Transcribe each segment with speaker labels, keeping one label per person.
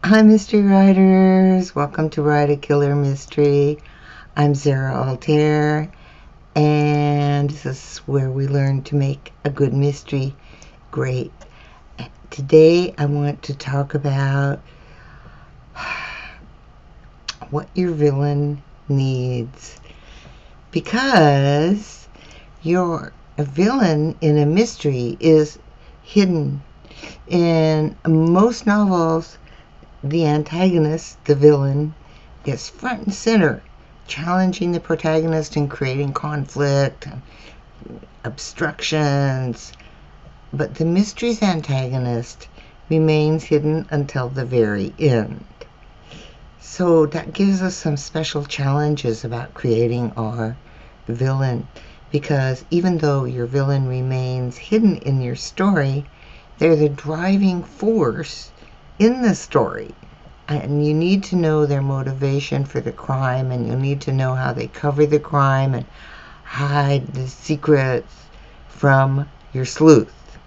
Speaker 1: Hi, mystery writers. Welcome to Write a Killer Mystery. I'm Sarah Altair, and this is where we learn to make a good mystery great. Today, I want to talk about what your villain needs, because your villain in a mystery is hidden. In most novels, the antagonist, the villain, is front and center, challenging the protagonist and creating conflict and obstructions. But the mystery's antagonist remains hidden until the very end. So that gives us some special challenges about creating our villain, because even though your villain remains hidden in your story, they're the driving force in the story. And you need to know their motivation for the crime, and you need to know how they cover the crime and hide the secrets from your sleuth.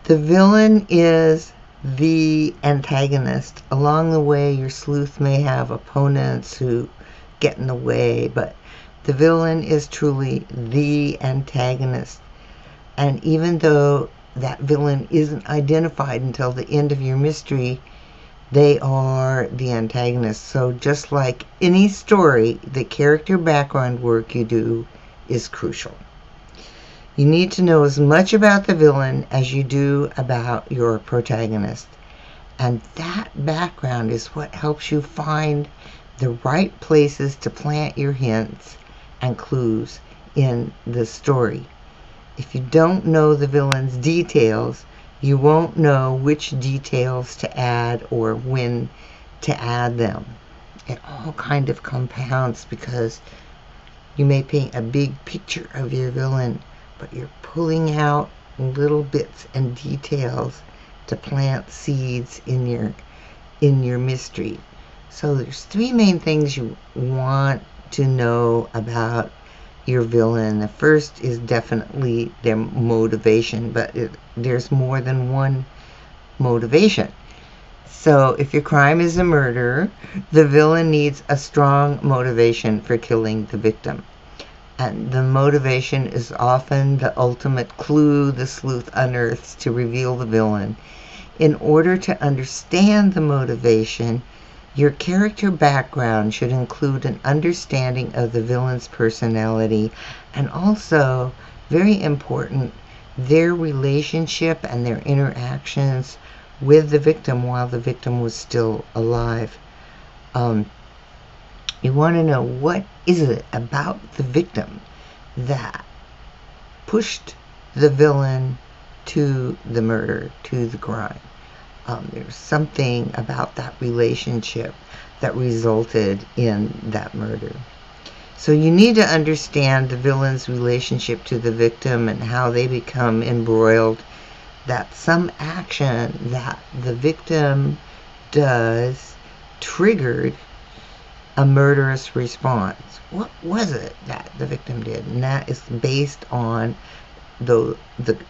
Speaker 1: The villain is the antagonist. Along the way, your sleuth may have opponents who get in the way, but the villain is truly the antagonist. And even though that villain isn't identified until the end of your mystery, they are the antagonist. So just like any story, the character background work you do is crucial. You need to know as much about the villain as you do about your protagonist. And that background is what helps you find the right places to plant your hints and clues in the story. If you don't know the villain's details, you won't know which details to add or when to add them. It all kind of compounds, because you may paint a big picture of your villain, but you're pulling out little bits and details to plant seeds in your mystery. So there's three main things you want to know about your villain. The first is definitely their motivation, but there's more than one motivation. So if your crime is a murder, the villain needs a strong motivation for killing the victim. And the motivation is often the ultimate clue the sleuth unearths to reveal the villain. In order to understand the motivation, your character background should include an understanding of the villain's personality, and also, very important, their relationship and their interactions with the victim while the victim was still alive. You want to know, what is it about the victim that pushed the villain to the murder, to the crime? There's something about that relationship that resulted in that murder. So you need to understand the villain's relationship to the victim and how they become embroiled, that some action that the victim does triggered a murderous response. What was it that the victim did? And that is based on the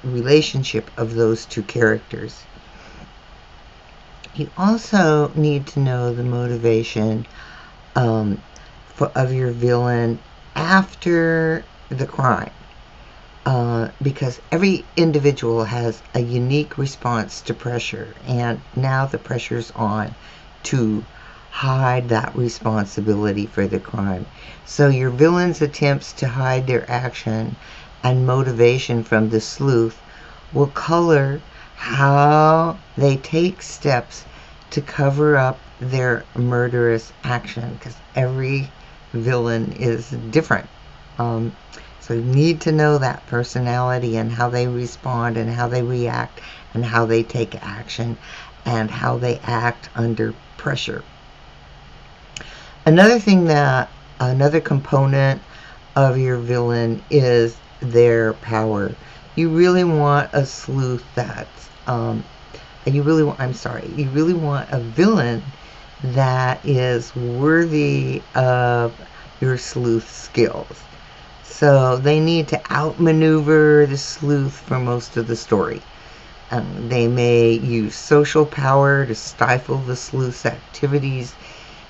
Speaker 1: relationship of those two characters. You also need to know the motivation of your villain after the crime, because every individual has a unique response to pressure, and now the pressure's on to hide that responsibility for the crime. So your villain's attempts to hide their action and motivation from the sleuth will color how they take steps to cover up their murderous action, because every villain is different. So you need to know that personality and how they respond and how they react and how they take action and how they act under pressure. Another component of your villain is their power. You really want a sleuth that's you really want a villain that is worthy of your sleuth skills. So they need to outmaneuver the sleuth for most of the story. They may use social power to stifle the sleuth's activities.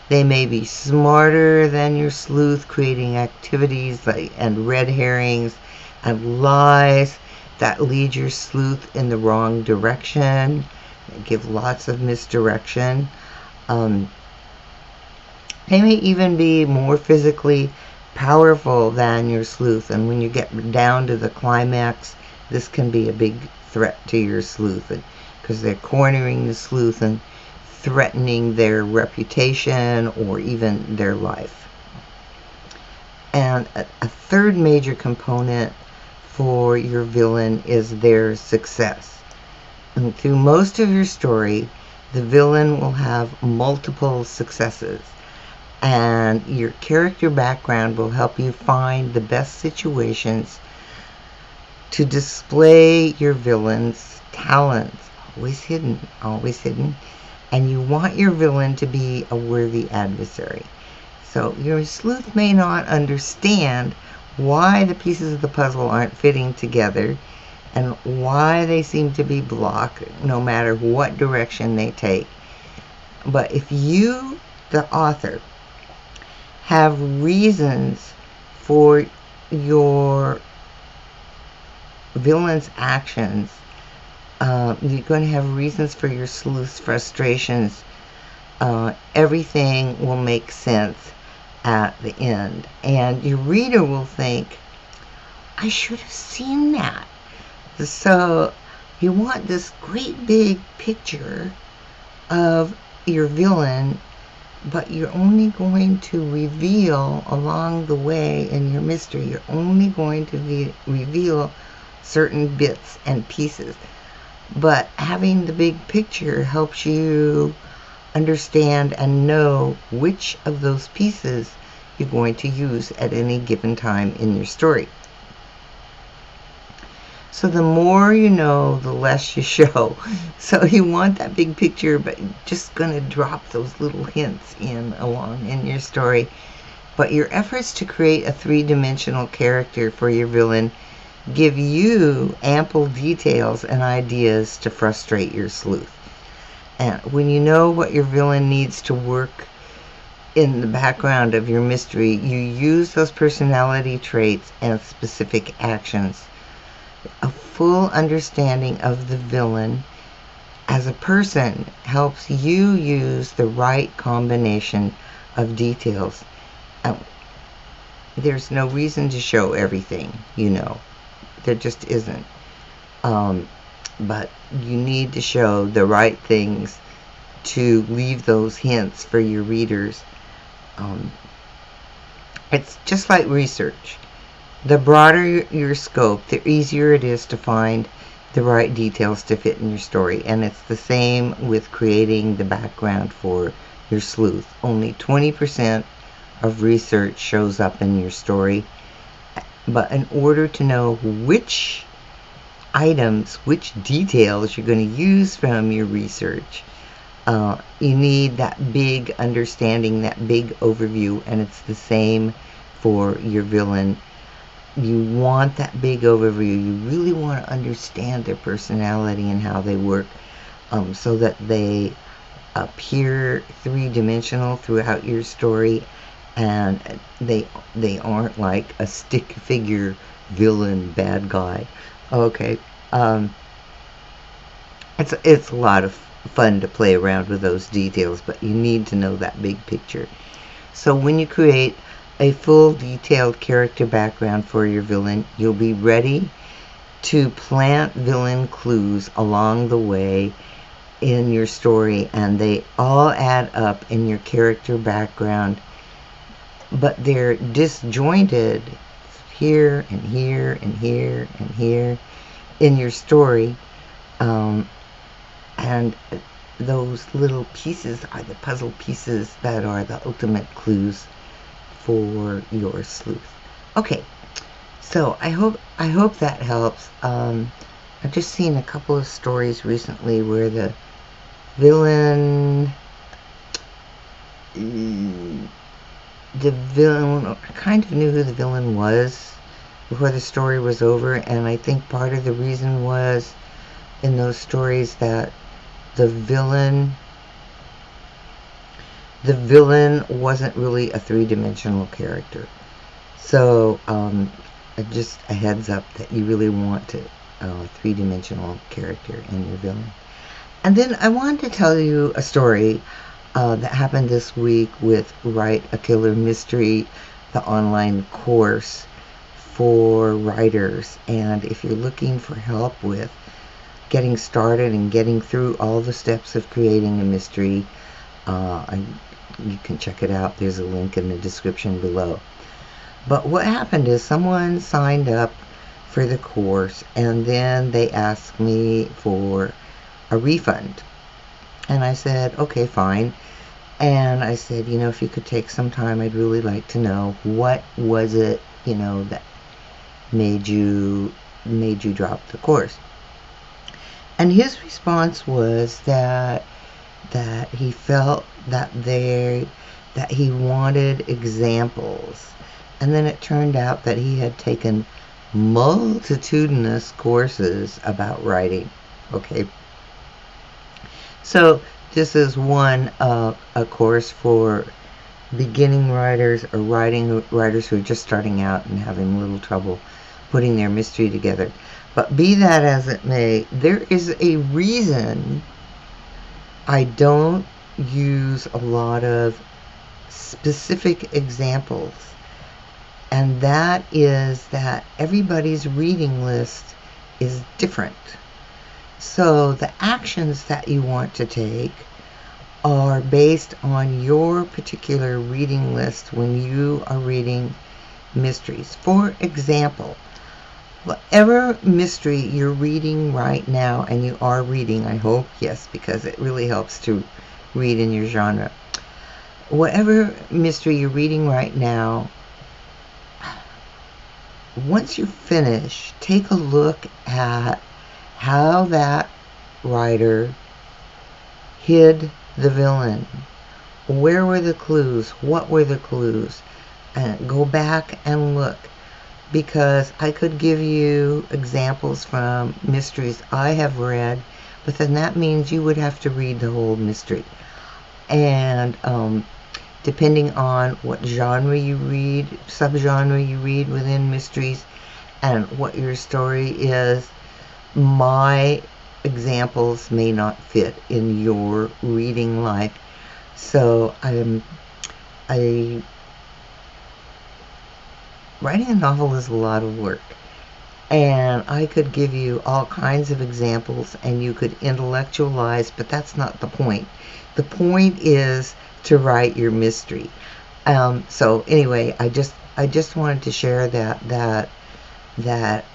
Speaker 1: They may be smarter than your sleuth, creating activities and red herrings and lies that lead your sleuth in the wrong direction. They give lots of misdirection. They may even be more physically powerful than your sleuth, and when you get down to the climax, this can be a big threat to your sleuth, because they're cornering the sleuth and threatening their reputation or even their life. And a third major component for your villain is their success. And through most of your story, the villain will have multiple successes, and your character background will help you find the best situations to display your villain's talents. Always hidden, and you want your villain to be a worthy adversary. So your sleuth may not understand why the pieces of the puzzle aren't fitting together and why they seem to be blocked no matter what direction they take. But if you, the author, have reasons for your villain's actions, you're going to have reasons for your sleuth's frustrations. Everything will make sense at the end, and your reader will think, I should have seen that. So you want this great big picture of your villain, but you're only going to reveal along the way in your mystery, you're only going to reveal certain bits and pieces. But having the big picture helps you understand and know which of those pieces you're going to use at any given time in your story. So the more you know, the less you show. So you want that big picture, but you're just going to drop those little hints along in your story. But your efforts to create a three-dimensional character for your villain give you ample details and ideas to frustrate your sleuth. And when you know what your villain needs to work in the background of your mystery, you use those personality traits and specific actions. A full understanding of the villain as a person helps you use the right combination of details. There's no reason to show everything, There just isn't. But you need to show the right things to leave those hints for your readers. It's just like research. The broader your scope, the easier it is to find the right details to fit in your story. And it's the same with creating the background for your sleuth. Only 20% of research shows up in your story. But in order to know which items, which details you're going to use from your research, you need that big understanding, that big overview, and it's the same for your villain. You want that big overview. You really want to understand their personality and how they work, so that they appear three-dimensional throughout your story, and they aren't like a stick figure villain bad guy. Okay, it's a lot of fun to play around with those details, but you need to know that big picture. So when you create a full detailed character background for your villain, you'll be ready to plant villain clues along the way in your story, and they all add up in your character background, but they're disjointed here and here and here and here in your story, and those little pieces are the puzzle pieces that are the ultimate clues for your sleuth. Okay, so I hope that helps. I've just seen a couple of stories recently where the villain, I kind of knew who the villain was before the story was over, and I think part of the reason was in those stories that the villain wasn't really a three-dimensional character. So just a heads up that you really want to three-dimensional character in your villain. And then I wanted to tell you a story that happened this week with Write a Killer Mystery, the online course for writers. And if you're looking for help with getting started and getting through all the steps of creating a mystery, you can check it out. There's a link in the description below. But what happened is someone signed up for the course and then they asked me for a refund. And I said, okay, fine. And I said, if you could take some time, I'd really like to know what was it, that made you drop the course. And his response was that he felt that he wanted examples. And then it turned out that he had taken multitudinous courses about writing. Okay. So this is one a course for beginning writers or writers who are just starting out and having a little trouble putting their mystery together. But be that as it may, there is a reason I don't use a lot of specific examples. And that is that everybody's reading list is different. So the actions that you want to take are based on your particular reading list when you are reading mysteries. For example, whatever mystery you're reading right now, and you are reading, I hope, yes, because it really helps to read in your genre. Whatever mystery you're reading right now, once you finish, take a look at how that writer hid the villain. Where were the clues? What were the clues? And go back and look, because I could give you examples from mysteries I have read, but then that means you would have to read the whole mystery. And depending on what genre you read, subgenre you read within mysteries, and what your story is, my examples may not fit in your reading life. So writing a novel is a lot of work, and I could give you all kinds of examples and you could intellectualize, but that's not the point. The point is to write your mystery. So anyway, I just wanted to share that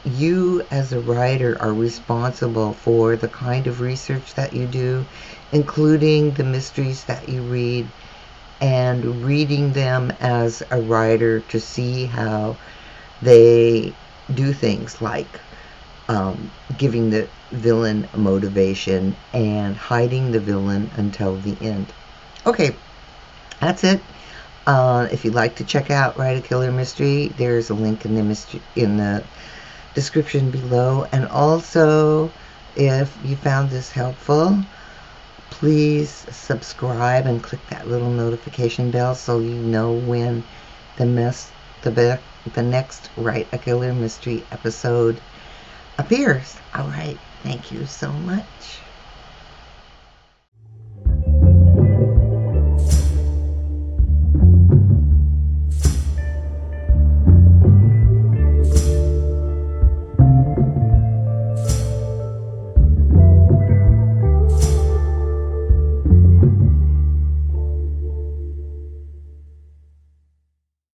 Speaker 1: you as a writer are responsible for the kind of research that you do, including the mysteries that you read, and reading them as a writer to see how they do things like giving the villain motivation and hiding the villain until the end. Okay, that's it. If you'd like to check out Write a Killer Mystery, there's a link in the description below. And also, if you found this helpful, please subscribe and click that little notification bell so you know when the next Write a Killer Mystery episode appears. All right, thank you so much.